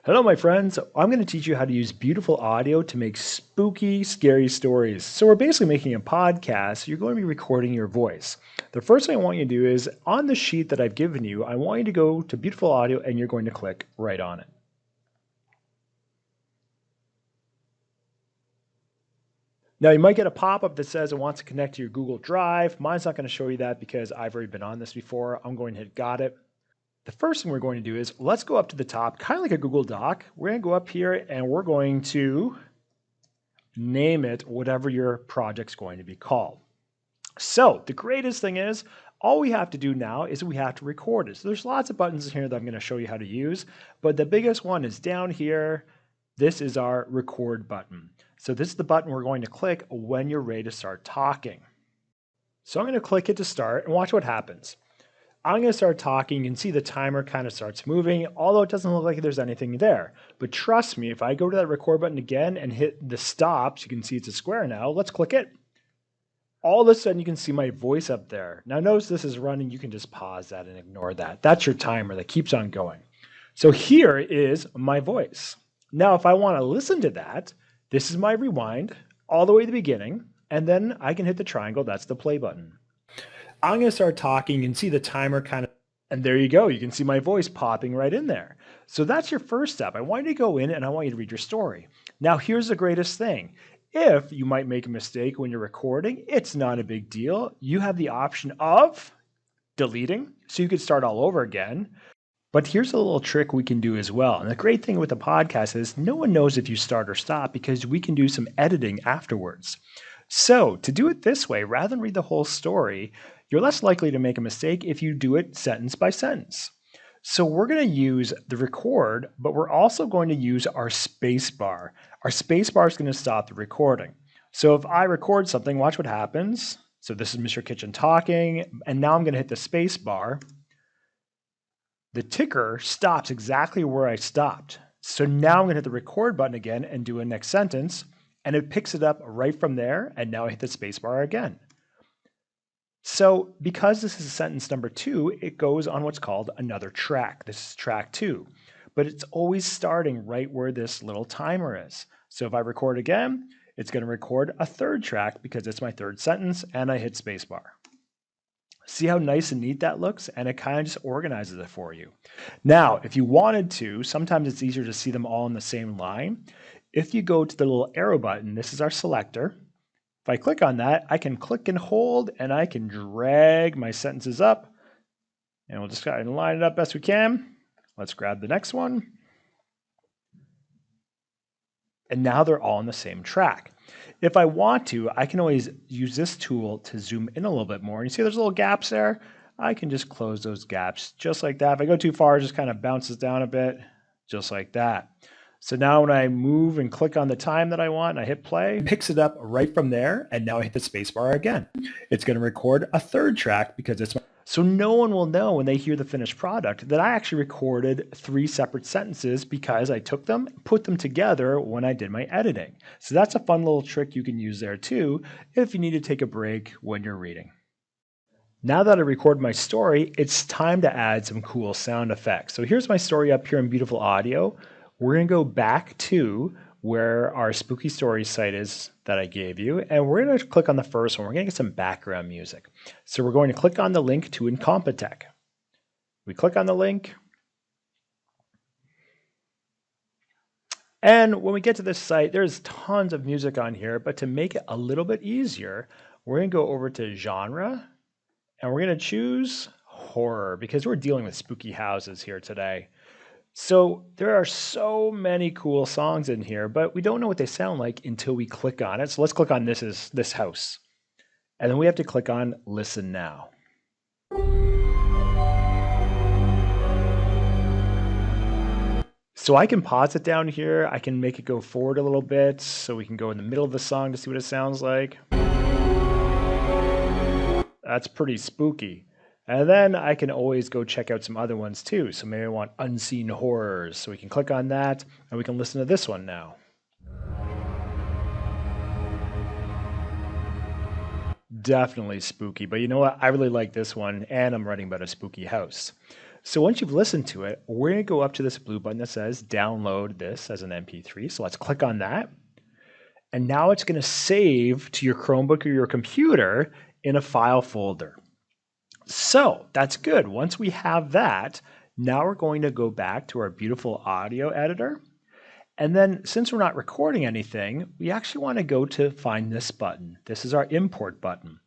Hello, my friends. I'm going to teach you how to use beautiful audio to make spooky, scary stories. So, we're basically making a podcast. You're going to be recording your voice. The first thing I want you to do is on the sheet that I've given you, I want you to go to beautiful audio and you're going to click right on it. Now, you might get a pop up that says it wants to connect to your Google Drive. Mine's not going to show you that because I've already been on this before. I'm going to hit got it. The first thing we're going to do is let's go up to the top, kind of like a Google Doc. We're going to go up here and we're going to name it whatever your project's going to be called. So the greatest thing is all we have to do now is we have to record it. So there's lots of buttons here that I'm going to show you how to use, but the biggest one is down here. This is our record button. So this is the button we're going to click when you're ready to start talking. So I'm going to click it to start and watch what happens. I'm going to start talking. You can see the timer kind of starts moving, although it doesn't look like there's anything there. But trust me, if I go to that record button again and hit the stop, so you can see it's a square now, let's click it. All of a sudden, you can see my voice up there. Now notice this is running. You can just pause that and ignore that. That's your timer that keeps on going. So here is my voice. Now, if I want to listen to that, this is my rewind all the way to the beginning, and then I can hit the triangle. That's the play button. I'm going to start talking. You can see the timer kind of, and there you go. You can see my voice popping right in there. So that's your first step. I want you to go in and I want you to read your story. Now, here's the greatest thing. If you might make a mistake when you're recording, it's not a big deal. You have the option of deleting, so you could start all over again. But here's a little trick we can do as well. And the great thing with the podcast is no one knows if you start or stop because we can do some editing afterwards. So to do it this way, rather than read the whole story, you're less likely to make a mistake if you do it sentence by sentence. So we're going to use the record, but we're also going to use our space bar. Our space bar is going to stop the recording. So if I record something, watch what happens. So this is Mr. Kitchen talking, and now I'm going to hit the space bar. The ticker stops exactly where I stopped. So now I'm going to hit the record button again and do a next sentence, and it picks it up right from there, and now I hit the space bar again. So because this is sentence number 2, it goes on what's called another track. This is track 2, but it's always starting right where this little timer is. So if I record again, it's going to record a third track because it's my third sentence, and I hit spacebar. See how nice and neat that looks? And it kind of just organizes it for you. Now, if you wanted to, sometimes it's easier to see them all in the same line. If you go to the little arrow button, this is our selector. If I click on that, I can click and hold, and I can drag my sentences up. And we'll just try and line it up best we can. Let's grab the next one. And now they're all on the same track. If I want to, I can always use this tool to zoom in a little bit more. You see there's little gaps there? I can just close those gaps just like that. If I go too far, it just kind of bounces down a bit, just like that. So now when I move and click on the time that I want and I hit play, it picks it up right from there. And now I hit the spacebar again. It's going to record a third track because it's so no one will know when they hear the finished product that I actually recorded 3 separate sentences because I took them, put them together when I did my editing. So that's a fun little trick you can use there too if you need to take a break when you're reading. Now that I record my story, it's time to add some cool sound effects. So here's my story up here in beautiful audio. We're going to go back to where our spooky story site is that I gave you, and we're going to click on the first one. We're going to get some background music. So we're going to click on the link to Incompetech. We click on the link, and when we get to this site, there's tons of music on here, but to make it a little bit easier, we're going to go over to genre, and we're going to choose horror because we're dealing with spooky houses here today. So there are so many cool songs in here, but we don't know what they sound like until we click on it. So let's click on this house. And then we have to click on listen now. So I can pause it down here. I can make it go forward a little bit so we can go in the middle of the song to see what it sounds like. That's pretty spooky. And then I can always go check out some other ones too. So maybe I want unseen horrors. So we can click on that and we can listen to this one now. Definitely spooky, but you know what? I really like this one and I'm writing about a spooky house. So once you've listened to it, we're going to go up to this blue button that says download this as an MP3. So let's click on that. And now it's going to save to your Chromebook or your computer in a file folder. So that's good. Once we have that, now we're going to go back to our beautiful audio editor. And then since we're not recording anything, we actually want to go to find this button. This is our import button.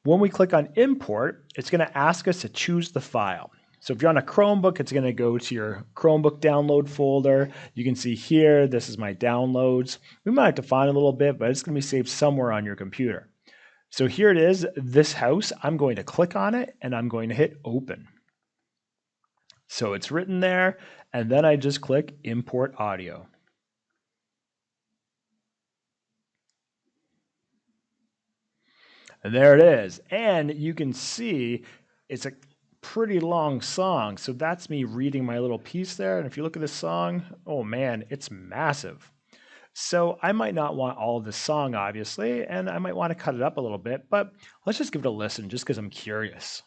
When we click on import, it's going to ask us to choose the file. So if you're on a Chromebook, it's going to go to your Chromebook download folder. You can see here, this is my downloads. We might have to find a little bit, but it's going to be saved somewhere on your computer. So here it is, this house. I'm going to click on it and I'm going to hit open. So it's written there, and then I just click import audio. And there it is. And you can see it's a pretty long song. So that's me reading my little piece there. And if you look at this song, oh man, it's massive. So I might not want all of this song, obviously, and I might want to cut it up a little bit, but let's just give it a listen just because I'm curious.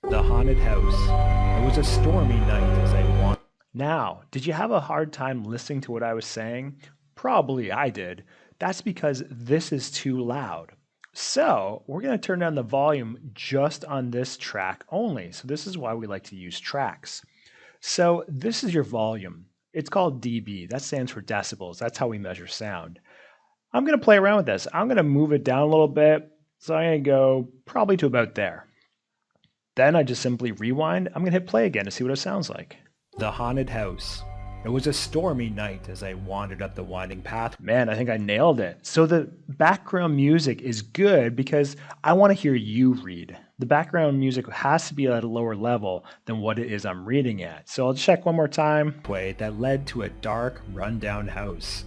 The Haunted House. It was a stormy night as I walked. Now, did you have a hard time listening to what I was saying? Probably I did. That's because this is too loud. So we're going to turn down the volume just on this track only. So this is why we like to use tracks. So this is your volume. It's called dB. That stands for decibels. That's how we measure sound. I'm going to play around with this. I'm going to move it down a little bit. So I'm going to go probably to about there. Then I just simply rewind. I'm going to hit play again to see what it sounds like. The Haunted House. It was a stormy night as I wandered up the winding path. Man, I think I nailed it. So the background music is good because I want to hear you read. The background music has to be at a lower level than what it is I'm reading at. So I'll check one more time. Way that led to a dark, rundown house.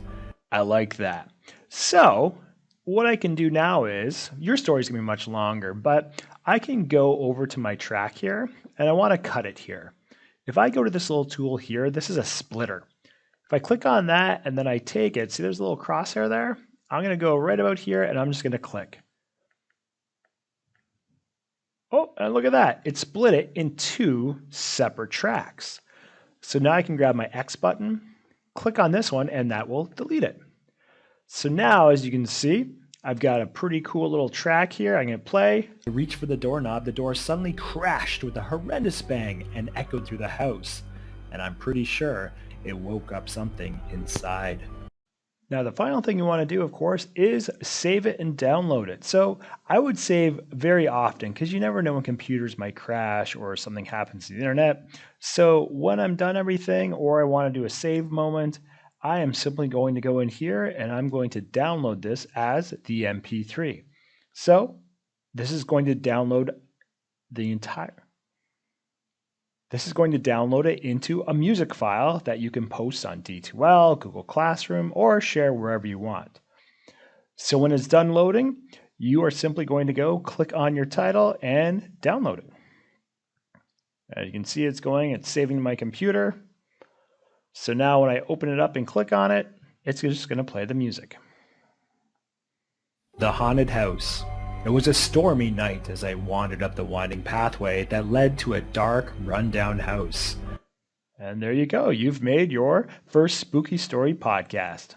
I like that. So what I can do now is, your story's gonna be much longer, but I can go over to my track here and I want to cut it here. If I go to this little tool here, this is a splitter. If I click on that and then I take it, see there's a little crosshair there? I'm going to go right about here and I'm just going to click. Oh, and look at that. It split it in two separate tracks. So now I can grab my X button, click on this one, and that will delete it. So now, as you can see, I've got a pretty cool little track here. I'm going to play. I reach for the doorknob. The door suddenly crashed with a horrendous bang and echoed through the house. And I'm pretty sure it woke up something inside. Now, the final thing you want to do, of course, is save it and download it. So I would save very often because you never know when computers might crash or something happens to the internet. So when I'm done everything or I want to do a save moment, I am simply going to go in here and I'm going to download this as the MP3. So this is going to download the entire. This is going to download it into a music file that you can post on D2L, Google Classroom, or share wherever you want. So when it's done loading, you are simply going to go click on your title and download it. As you can see, it's saving to my computer. So now when I open it up and click on it, it's just going to play the music. The Haunted House. It was a stormy night as I wandered up the winding pathway that led to a dark, rundown house. And there you go. You've made your first Spooky Story podcast.